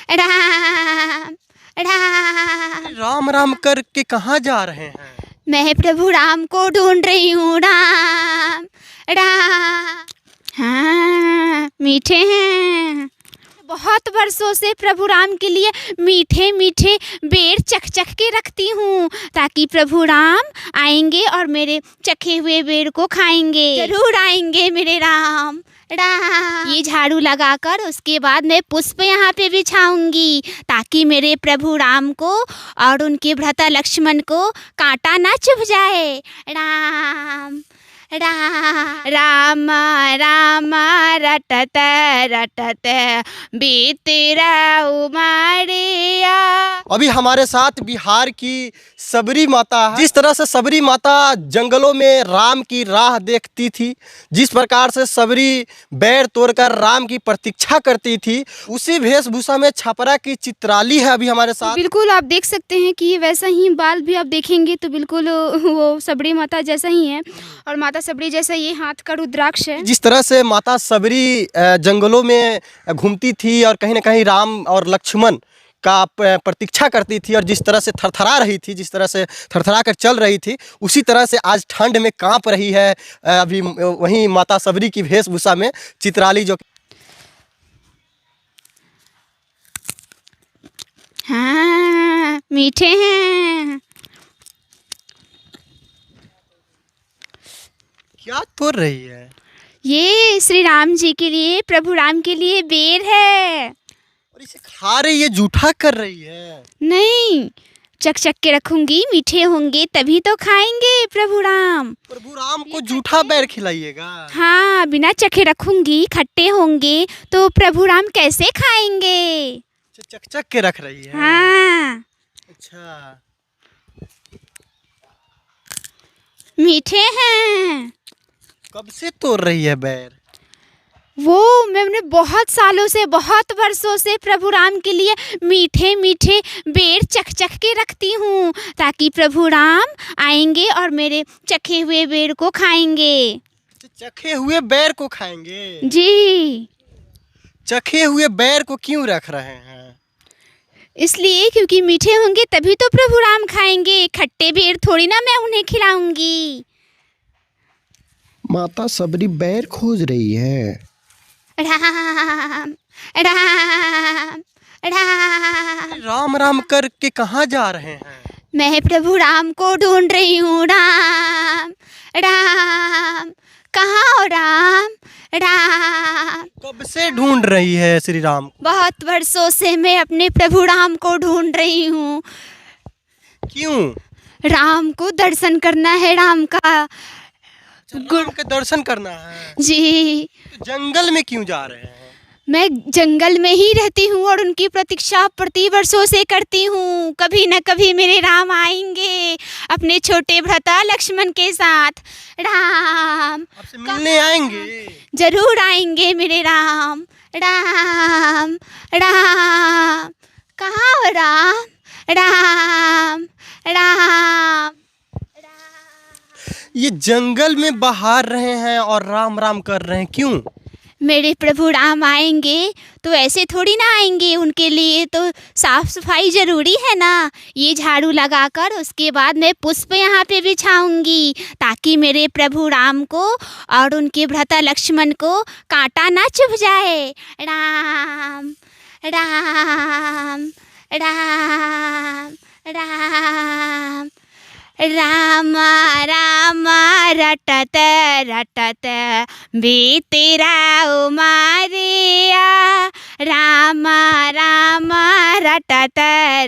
राम राम। राम राम करके कहाँ जा रहे हैं? मैं प्रभु राम को ढूंढ रही हूँ। राम राम। हाँ, मीठे हैं। बहुत वर्षों से प्रभु राम के लिए मीठे मीठे बेर चख चख के रखती हूँ, ताकि प्रभु राम आएंगे और मेरे चखे हुए बेर को खाएंगे। जरूर आएंगे मेरे राम। राम। ये झाड़ू लगाकर उसके बाद मैं पुष्प यहाँ पे बिछाऊंगी, ताकि मेरे प्रभु राम को और उनके भ्राता लक्ष्मण को कांटा ना चुभ जाए। राम राम राम राम रटत रटत बीतेरा उमारिया। अभी हमारे साथ बिहार की सबरी माता है। जिस तरह से सबरी माता जंगलों में राम की राह देखती थी, जिस प्रकार से सबरी बैर तोड़कर राम की प्रतीक्षा करती थी, उसी वेशभूषा में छपरा की चित्राली है अभी हमारे साथ। बिल्कुल आप देख सकते हैं कि ये वैसा ही बाल भी आप देखेंगे तो बिल्कुल वो सबरी माता जैसा ही है, और माता सबरी जैसा ये हाथ का रुद्राक्ष है। जिस तरह से माता सबरी जंगलों में घूमती थी और कहीं ना कहीं राम और लक्ष्मण का प्रतीक्षा करती थी, और जिस तरह से थरथरा रही थी, जिस तरह से थरथरा कर चल रही थी, उसी तरह से आज ठंड में कांप रही है अभी वहीं माता सबरी की वेशभूषा में चित्राली। जो हाँ, मीठे हैं। क्या तोड़ रही है? ये श्री राम जी के लिए, प्रभु राम के लिए बेर है। और इसे खा रही है, जूठा कर रही है? नहीं, चक चक के रखूंगी, मीठे होंगे तभी तो खाएंगे प्रभु राम। प्रभु राम को जूठा बैर खिलाइएगा? हाँ, बिना चखे रखूंगी, खट्टे होंगे तो प्रभु राम कैसे खाएंगे। चक चक के रख रही है? हाँ। अच्छा, मीठे हैं। कब से तोड़ रही है बैर? वो मैंने बहुत सालों से, बहुत वर्षों से प्रभु राम के लिए मीठे मीठे बेर चख चख के रखती हूँ, ताकि प्रभु राम आएंगे और मेरे चखे हुए बेर को खाएंगे। चखे हुए बैर को खाएंगे? जी। चखे हुए बैर को क्यों रख रहे हैं? इसलिए क्योंकि मीठे होंगे तभी तो प्रभु राम खाएंगे। खट्टे बेर थोड़ी ना मैं उन्हें खिलाऊंगी। माता सबरी बैर खोज रही है। राम राम राम। राम राम करके कहाँ जा रहे हैं? मैं प्रभु राम को ढूंढ रही हूँ। राम राम। कहाँ हो राम? राम। कब से ढूंढ रही है श्री राम? बहुत वर्षों से मैं अपने प्रभु राम को ढूंढ रही हूँ। क्यों? राम को दर्शन करना है, राम का। राम के दर्शन करना है? जी। तो जंगल में क्यों जा रहे हैं? मैं जंगल में ही रहती हूँ और उनकी प्रतीक्षा प्रति वर्षों से करती हूँ। कभी न कभी मेरे राम आएंगे अपने छोटे भ्राता लक्ष्मण के साथ। राम। आपसे मिलने आएंगे? जरूर आएंगे मेरे राम। राम राम। कहाँ हो राम? राम राम। ये जंगल में बहार रहे हैं और राम राम कर रहे हैं, क्यों? मेरे प्रभु राम आएंगे तो ऐसे थोड़ी ना आएंगे, उनके लिए तो साफ सफाई ज़रूरी है ना। ये झाड़ू लगाकर उसके बाद मैं पुष्प यहाँ पे बिछाऊंगी, ताकि मेरे प्रभु राम को और उनके भ्राता लक्ष्मण को कांटा ना चुभ जाए। राम राम राम राम। राम राम रटत रटत बीतेरा उमारिया। राम राम रटत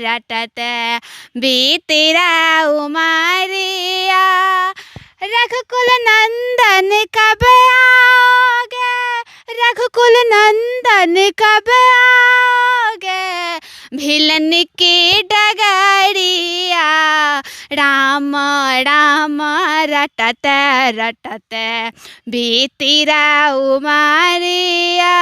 रटत बीतेरा उमारिया। रघुकुल नंदन कब आओगे? रघुकुल नंदन कब आओगे? भिलन के डगरिया। राम राम रटत रटत बीतेरा उमारिया।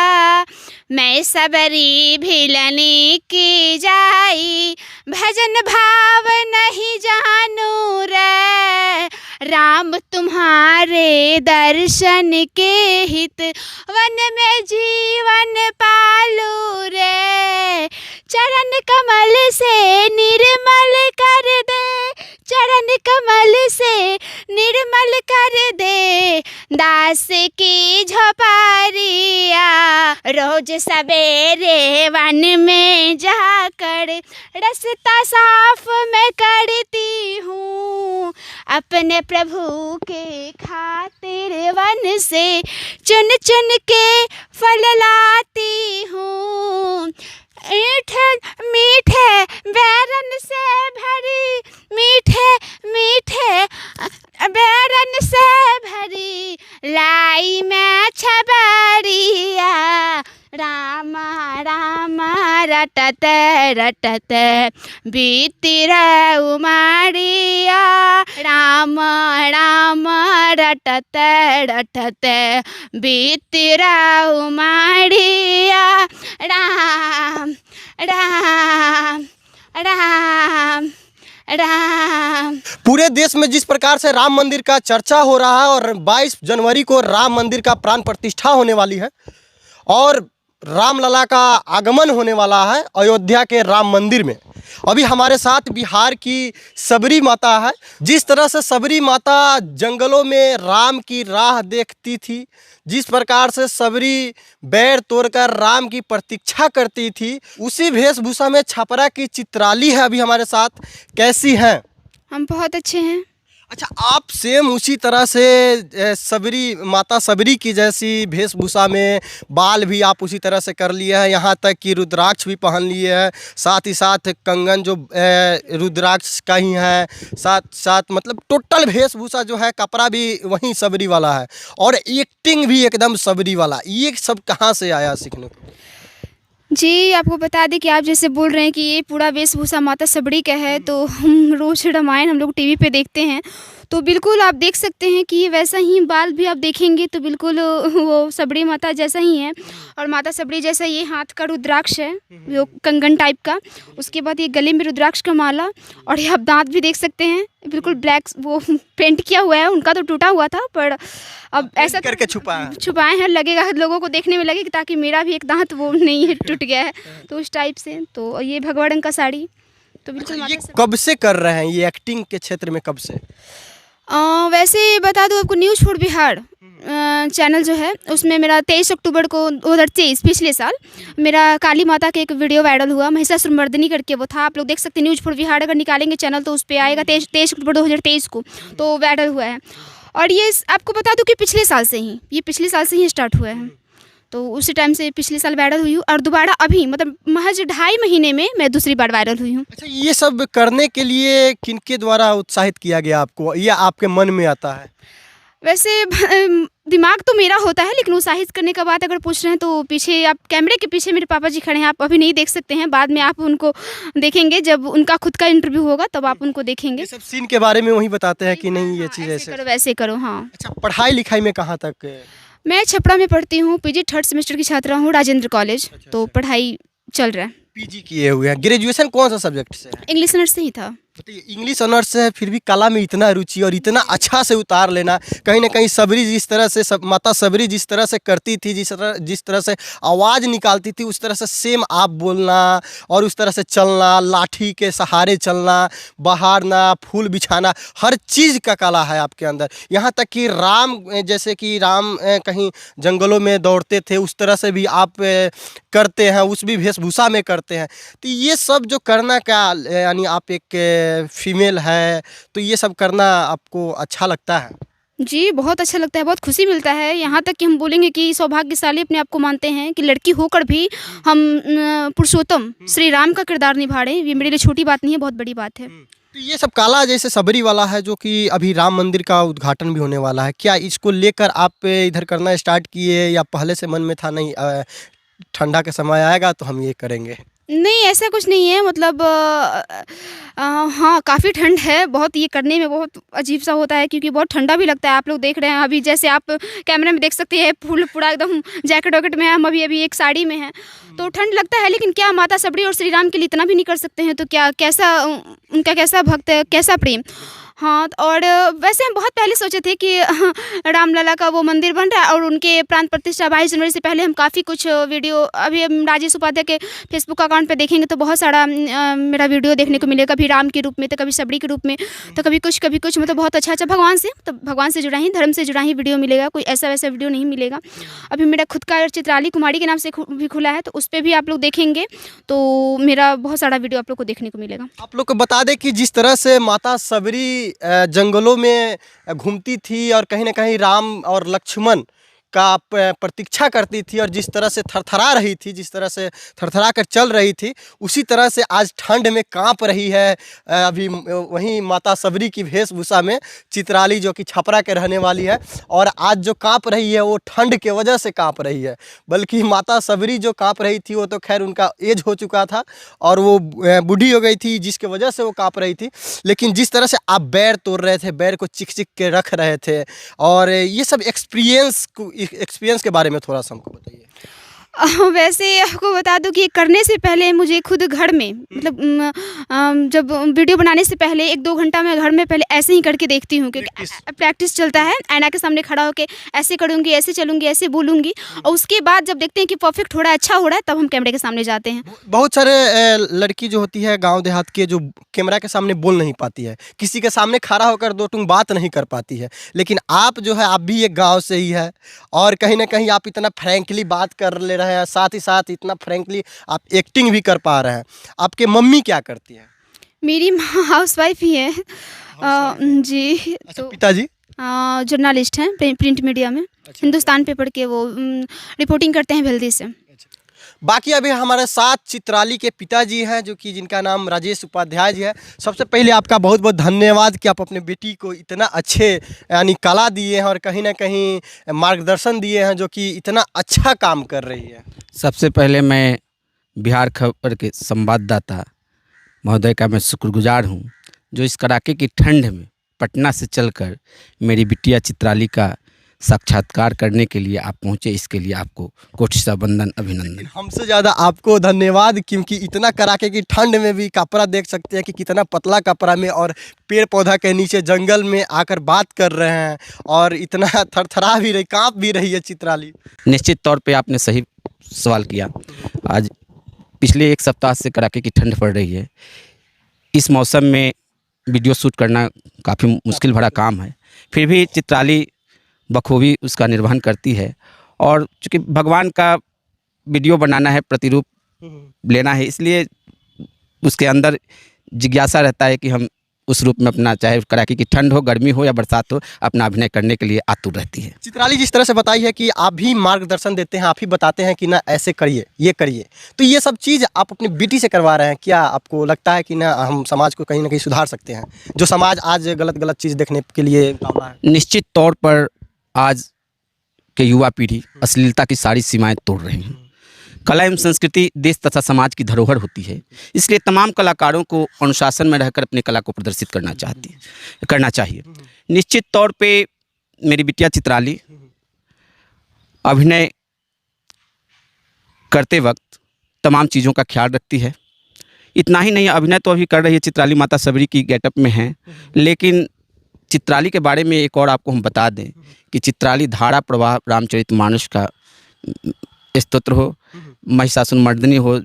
मैं सबरी भिलनी की जाई, भजन भाव नहीं जानू रे। राम तुम्हारे दर्शन के हित वन में जीवन पालू रे। चरण कमल से निर्मल कर दे, चरण कमल से निर्मल कर दे। दास की झोपड़िया रोज सवेरे वन में जाकर रास्ता साफ मैं करती हूँ। अपने प्रभु के खातिर वन से चुन चुन के फल लाती हूँ। मीठे मीठे बैरन से भरी, मीठे मीठे बैरन से भरी लाई मैं छबड़िया। राम राम रटत रटत बीती उमरिया। राम राम रटत रटत बीती उमरिया। राम राम राम राम। पूरे देश में जिस प्रकार से राम मंदिर का चर्चा हो रहा है और 22 जनवरी को राम मंदिर का प्राण प्रतिष्ठा होने वाली है और रामलला का आगमन होने वाला है अयोध्या के राम मंदिर में। अभी हमारे साथ बिहार की सबरी माता है। जिस तरह से सबरी माता जंगलों में राम की राह देखती थी, जिस प्रकार से सबरी बैर तोड़कर राम की प्रतीक्षा करती थी, उसी वेशभूषा में छपरा की चित्राली है अभी हमारे साथ। कैसी हैं? हम बहुत अच्छे हैं। अच्छा, आप सेम उसी तरह से सबरी माता सबरी की जैसी वेशभूषा में बाल भी आप उसी तरह से कर लिए हैं, यहाँ तक कि रुद्राक्ष भी पहन लिए हैं, साथ ही साथ कंगन जो रुद्राक्ष का ही है, साथ साथ मतलब टोटल वेशभूषा जो है कपड़ा भी वहीं सबरी वाला है और एक्टिंग भी एकदम सबरी वाला। ये सब कहाँ से आया सीखने को? जी, आपको बता दें कि आप जैसे बोल रहे हैं कि ये पूरा वेशभूषा माता सबरी का है, तो हम रोज रामायण हम लोग टीवी पे देखते हैं, तो बिल्कुल आप देख सकते हैं कि ये वैसा ही बाल भी आप देखेंगे तो बिल्कुल वो सबरी माता जैसा ही है। और माता सबरी जैसा ये हाथ का रुद्राक्ष है, जो कंगन टाइप का, उसके बाद ये गले में रुद्राक्ष का माला, और ये आप दांत भी देख सकते हैं बिल्कुल ब्लैक वो पेंट किया हुआ है। उनका तो टूटा हुआ था पर अब ऐसा करके छुपाए हैं, लगेगा लोगों को देखने में लगे कि ताकि मेरा भी एक दांत वो नहीं टूट गया है, तो उस टाइप से। तो ये भगवा रंग का साड़ी, तो बिल्कुल ये कब से कर रहे हैं ये एक्टिंग के क्षेत्र में? कब से? वैसे बता दूं आपको, न्यूज़ फॉर बिहार चैनल जो है उसमें मेरा 23 अक्टूबर को 2023 पिछले साल मेरा काली माता का एक वीडियो वायरल हुआ, महिषासुर मर्दिनी करके वो था। आप लोग देख सकते हैं, न्यूज़ फॉर बिहार अगर निकालेंगे चैनल तो उस पर आएगा। 23 अक्टूबर 2023 को तो वायरल हुआ है। और ये आपको बता दूं कि पिछले साल से ही स्टार्ट हुआ है, तो उसी टाइम से पिछले साल वायरल हुई हूँ और दोबारा अभी मतलब महज 2.5 महीने में मैं दूसरी बार वायरल हुई हूँ। अच्छा, ये सब करने के लिए किनके द्वारा उत्साहित किया गया आपको, या आपके मन में आता है? वैसे दिमाग तो मेरा होता है, लेकिन उत्साहित करने का बात अगर पूछ रहे हैं तो पीछे आप कैमरे के पीछे मेरे पापा जी खड़े हैं। आप अभी नहीं देख सकते हैं, बाद में आप उनको देखेंगे जब उनका खुद का इंटरव्यू होगा तब आप उनको देखेंगे। ये सब सीन के बारे में वही बताते हैं कि नहीं ये चीज़ ऐसे करो वैसे करो। हाँ। अच्छा, पढ़ाई लिखाई में कहाँ तक? मैं छपरा में पढ़ती हूँ, पीजी 3rd सेमेस्टर की छात्रा हूँ, राजेंद्र कॉलेज। तो पढ़ाई चल रहा है। पीजी किए हुए हैं। ग्रेजुएशन कौन सा सब्जेक्ट से है? इंग्लिश ऑनर्स से ही था। इंग्लिश ऑनर्स से है, फिर भी कला में इतना रुचि और इतना अच्छा से उतार लेना। कहीं ना कहीं सबरी जिस तरह से माता सबरी जिस तरह से करती थी, जिस तरह से आवाज़ निकालती थी, उस तरह से सेम आप बोलना और उस तरह से चलना, लाठी के सहारे चलना, बहारना, फूल बिछाना, हर चीज़ का कला है आपके अंदर। यहाँ तक कि राम, जैसे कि राम कहीं जंगलों में दौड़ते थे, उस तरह से भी आप करते हैं, उस भी वेशभूषा में करते हैं। तो ये सब जो करना क्या, यानी आप एक फीमेल है तो ये सब करना आपको अच्छा लगता है? जी, बहुत अच्छा लगता है, बहुत खुशी मिलता है। यहाँ तक कि हम बोलेंगे कि सौभाग्यशाली अपने आप को मानते हैं कि लड़की होकर भी हम पुरुषोत्तम श्री राम का किरदार निभा रहे हैं। ये मेरे लिए छोटी बात नहीं है, बहुत बड़ी बात है। तो ये सब कला जैसे सबरी वाला है, जो कि अभी राम मंदिर का उद्घाटन भी होने वाला है, क्या इसको लेकर आप इधर करना स्टार्ट किए या पहले से मन में था नहीं ठंडा का समय आएगा तो हम ये करेंगे? नहीं, ऐसा कुछ नहीं है। मतलब हाँ, काफ़ी ठंड है, बहुत ये करने में बहुत अजीब सा होता है क्योंकि बहुत ठंडा भी लगता है। आप लोग देख रहे हैं अभी, जैसे आप कैमरे में देख सकते हैं, फुल पूरा एकदम जैकेट वैकेट में है, हम अभी एक साड़ी में हैं, तो ठंड लगता है। लेकिन क्या माता सबरी और श्री राम के लिए इतना भी नहीं कर सकते हैं? तो क्या कैसा उनका कैसा भक्त है, कैसा प्रेम। हाँ, और वैसे हम बहुत पहले सोचे थे कि रामलला का वो मंदिर बन रहा है और उनके प्राण प्रतिष्ठा 22 जनवरी से पहले हम काफ़ी कुछ वीडियो अभी हम राजेश उपाध्याय के फेसबुक अकाउंट पे देखेंगे तो बहुत सारा मेरा वीडियो देखने को मिलेगा, कभी राम के रूप में तो कभी सबरी के रूप में तो कभी कुछ मतलब बहुत अच्छा भगवान से, तो भगवान से जुड़ा ही, धर्म से जुड़ा ही वीडियो मिलेगा, कोई ऐसा वैसा वीडियो नहीं मिलेगा। अभी मेरा खुद का चित्राली कुमारी के नाम से भी खुला है, तो उस पर भी आप लोग देखेंगे तो मेरा बहुत सारा वीडियो आप लोग को देखने को मिलेगा। आप लोग को बता दें कि जिस तरह से माता सबरी जंगलों में घूमती थी और कहीं ना कहीं राम और लक्ष्मण का प्रतीक्षा करती थी और जिस तरह से थरथरा रही थी, जिस तरह से थरथरा कर चल रही थी, उसी तरह से आज ठंड में कांप रही है। अभी वहीं माता सबरी की वेशभूषा में चित्राली जो कि छपरा के रहने वाली है, और आज जो कांप रही है वो ठंड के वजह से कांप रही है। बल्कि माता सबरी जो कांप रही थी वो तो खैर उनका एज हो चुका था और वो बूढ़ी हो गई थी जिसके वजह से वो कांप रही थी। लेकिन जिस तरह से आप बैर तोड़ रहे थे, बैर को चिक चिक के रख रहे थे, और ये सब एक्सपीरियंस के बारे में थोड़ा सा हमको बताइए। वैसे आपको बता दूं कि करने से पहले मुझे खुद घर में मतलब जब वीडियो बनाने से पहले 1-2 घंटा मैं घर में पहले ऐसे ही करके देखती हूँ, क्योंकि प्रैक्टिस चलता है। आईना के सामने खड़ा होकर ऐसे करूँगी, ऐसे चलूँगी, ऐसे बोलूँगी, और उसके बाद जब देखते हैं कि परफेक्ट हो रहा है, अच्छा हो रहा है, तब हम कैमरे के सामने जाते हैं। बहुत सारे लड़की जो होती है गांव देहात के, जो कैमरा के सामने बोल नहीं पाती है, किसी के सामने खड़ा होकर 2 टूक बात नहीं कर पाती है। लेकिन आप जो है, आप भी एक गाँव से ही है और कहीं ना कहीं आप इतना फ्रैंकली बात कर ले रहे हैं, साथ ही साथ इतना फ्रैंकली आप एक्टिंग भी कर पा रहे हैं। आपके मम्मी क्या करती है? मेरी माँ हाउसवाइफ ही है। जी। अच्छा, तो पिताजी जर्नलिस्ट हैं प्रिंट मीडिया में। अच्छा, हिंदुस्तान पेपर के वो रिपोर्टिंग करते हैं भेल्दी से। बाकी अभी हमारे साथ चित्राली के पिताजी हैं, जो कि जिनका नाम राजेश उपाध्याय जी है। सबसे पहले आपका बहुत बहुत धन्यवाद कि आप अपने बेटी को इतना अच्छे यानी कला दिए हैं और कहीं ना कहीं मार्गदर्शन दिए हैं, जो कि इतना अच्छा काम कर रही है। सबसे पहले मैं बिहार खबर के संवाददाता महोदय का मैं शुक्रगुजार हूं, जो इस कड़ाके की ठंड में पटना से चलकर मेरी बिटिया चित्राली का साक्षात्कार करने के लिए आप पहुंचे। इसके लिए आपको कोटि से वंदन, अभिनंदन। हमसे ज़्यादा आपको धन्यवाद, क्योंकि इतना कड़ाके की ठंड में भी कपड़ा देख सकते हैं कि कितना पतला कपड़ा में और पेड़ पौधा के नीचे जंगल में आकर बात कर रहे हैं, और इतना थरथरा भी रही, काँप भी रही है चित्राली। निश्चित तौर पे आपने सही सवाल किया। आज पिछले 1 सप्ताह से कड़ाके की ठंड पड़ रही है। इस मौसम में वीडियो शूट करना काफ़ी मुश्किल भरा काम है, फिर भी चित्राली बखूबी उसका निर्वहन करती है। और चूँकि भगवान का वीडियो बनाना है, प्रतिरूप लेना है, इसलिए उसके अंदर जिज्ञासा रहता है कि हम उस रूप में अपना, चाहे कड़ाके की ठंड हो, गर्मी हो या बरसात हो, अपना अभिनय करने के लिए आतुर रहती है। चित्राली जिस तरह से बताई है कि आप भी मार्गदर्शन देते हैं, आप ही बताते हैं कि ना ऐसे करिए, ये करिए, तो ये सब चीज़ आप अपनी बेटी से करवा रहे हैं। क्या आपको लगता है कि ना हम समाज को कहीं ना कहीं सुधार सकते हैं, जो समाज आज गलत चीज़ देखने के लिए है? निश्चित तौर पर आज के युवा पीढ़ी अश्लीलता की सारी सीमाएं तोड़ रही हैं। कला एवं संस्कृति देश तथा समाज की धरोहर होती है, इसलिए तमाम कलाकारों को अनुशासन में रहकर अपनी कला को प्रदर्शित करना चाहिए। निश्चित तौर पे मेरी बिटिया चित्राली अभिनय करते वक्त तमाम चीज़ों का ख्याल रखती है। इतना ही नहीं, अभिनय तो अभी कर रही है, चित्राली माता सबरी की गेटअप में है, लेकिन चित्राली के बारे में एक और आपको हम बता दें कि चित्राली धारा प्रवाह रामचरितमानस का स्तोत्र हो, महिषासुरमर्दिनी हो,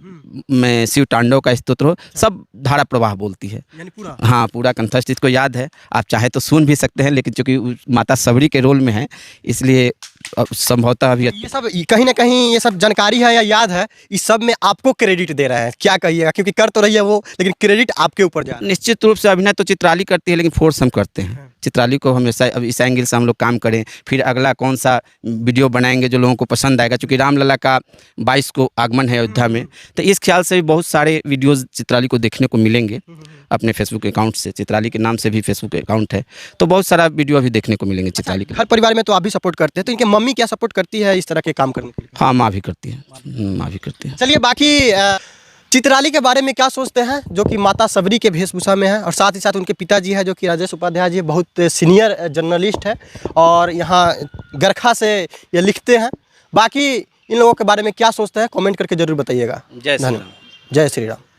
में शिव तांडव का स्तोत्र हो, सब धारा प्रवाह बोलती है। यानी पूरा? हाँ, पूरा कंठस्थ इसको याद है। आप चाहे तो सुन भी सकते हैं, लेकिन चूँकि माता सबरी के रोल में है, इसलिए संभवतः अभी ये सब कहीं ना कहीं ये सब जानकारी है या याद है, इस सब में आपको क्रेडिट दे रहे हैं, क्या कहिएगा? क्योंकि कर तो रही है वो, लेकिन क्रेडिट आपके ऊपर जा रहा है। निश्चित रूप से अभिनय तो चित्राली करती है, लेकिन फोर्स हम करते हैं। चित्राली को हमेशा अब इस एंगल से हम लोग काम करें, फिर अगला कौन सा वीडियो बनाएंगे जो लोगों को पसंद आएगा। चूँकि रामलला का 22 को आगमन है अयोध्या में, तो इस ख्याल से भी बहुत सारे वीडियोज़ चित्राली को देखने को मिलेंगे अपने फेसबुक अकाउंट से। चित्राली के नाम से भी फेसबुक अकाउंट है, तो बहुत सारा वीडियो अभी देखने को मिलेंगे चित्राली के। हर परिवार में तो आप भी सपोर्ट करते हैं, तो इनके मम्मी क्या सपोर्ट करती है इस तरह के काम करने के लिए? हाँ, माँ भी करती है, माँ भी करती है। चलिए, बाकी चित्राली के बारे में क्या सोचते हैं, जो कि माता सबरी के वेशभूषा में है, और साथ ही साथ उनके पिताजी हैं जो कि राजेश उपाध्याय जी, बहुत सीनियर जर्नलिस्ट है और यहाँ गरखा से ये लिखते हैं। बाकी इन लोगों के बारे में क्या सोचते हैं, कमेंट करके जरूर बताइएगा। जय श्री राम। जय श्री राम।